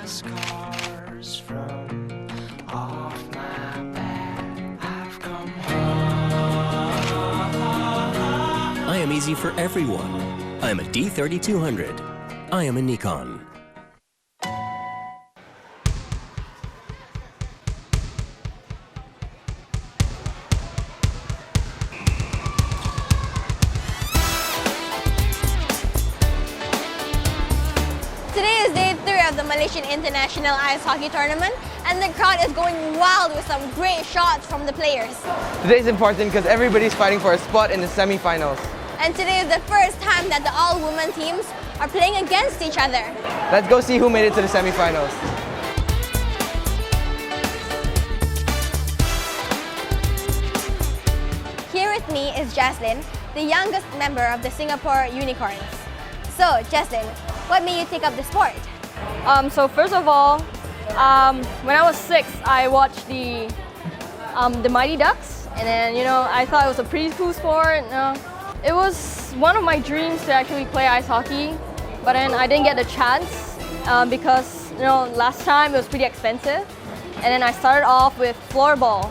scars from off my back. I've come home. I am easy for everyone. I am a D3200. I am a Nikon. Today is day 3 of the Malaysian International Ice Hockey Tournament, and the crowd is going wild with some great shots from the players. Today's important because everybody's fighting for a spot in the semi-finals. And today is the first time that the all-women teams are playing against each other. Let's go see who made it to the semi-finals. Here with me is Jaslyn, the youngest member of the Singapore Unicorns. So, Jaslyn, what made you take up the sport? So first of all, when I was 6, I watched the Mighty Ducks, and then I thought it was a pretty cool sport. It was one of my dreams to actually play ice hockey, but then I didn't get the chance because last time it was pretty expensive, and then I started off with floorball,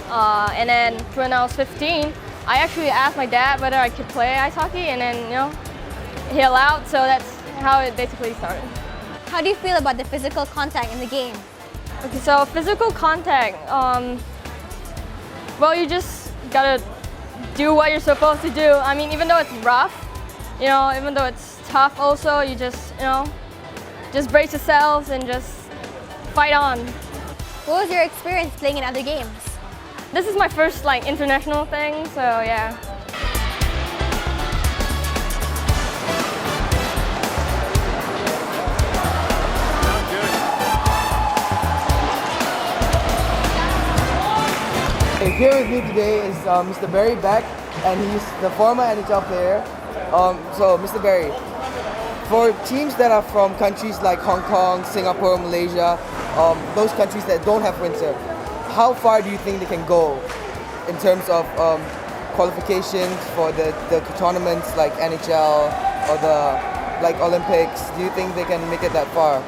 and then when I was 15, I actually asked my dad whether I could play ice hockey, and then he allowed, so that's how it basically started. How do you feel about the physical contact in the game? Okay, so physical contact, well, you just gotta do what you're supposed to do. I mean, even though it's rough, even though it's tough also, you just brace yourselves and just fight on. What was your experience playing in other games? This is my first international thing, so yeah. Here with me today is Mr. Barry Beck, and he's the former NHL player. So, Mr. Barry, for teams that are from countries like Hong Kong, Singapore, Malaysia, those countries that don't have winter, how far do you think they can go in terms of qualifications for the tournaments like NHL or the Olympics? Do you think they can make it that far?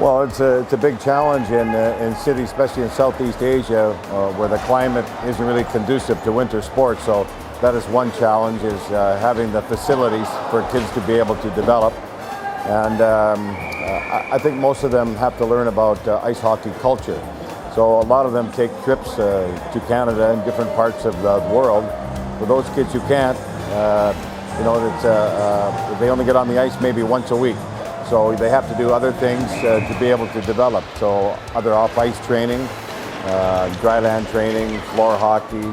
Well, it's a big challenge in cities, especially in Southeast Asia, where the climate isn't really conducive to winter sports. So that is one challenge, is having the facilities for kids to be able to develop. And I think most of them have to learn about ice hockey culture. So a lot of them take trips to Canada and different parts of the world. For those kids who can't, they only get on the ice maybe once a week. So they have to do other things to be able to develop. So other off-ice training, dry land training, floor hockey,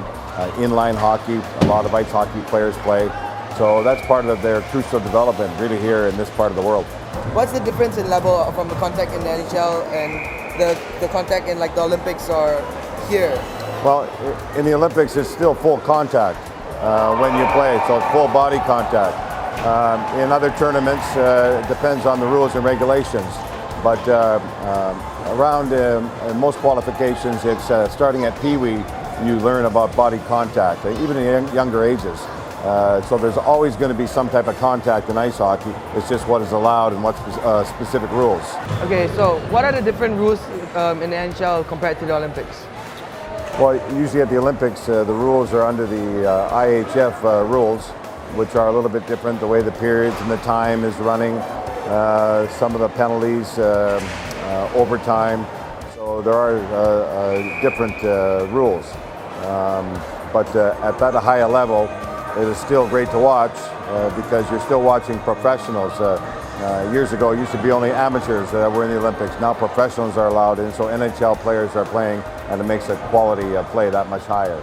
inline hockey. A lot of ice hockey players play. So that's part of their crucial development really here in this part of the world. What's the difference in level from the contact in the NHL and the contact in the Olympics or here? Well, in the Olympics it's still full contact when you play, so it's full body contact. In other tournaments, it depends on the rules and regulations, but around most qualifications, it's starting at Pee-wee, you learn about body contact, even in younger ages. So there's always going to be some type of contact in ice hockey. It's just what is allowed and what's specific rules. Okay, so what are the different rules in the NHL compared to the Olympics? Well, usually at the Olympics, the rules are under the IIHF rules, which are a little bit different, the way the periods and the time is running, some of the penalties, overtime. So there are different rules. But at that higher level, it is still great to watch because you're still watching professionals. Years ago, it used to be only amateurs that were in the Olympics. Now professionals are allowed in, so NHL players are playing, and it makes the quality of play that much higher.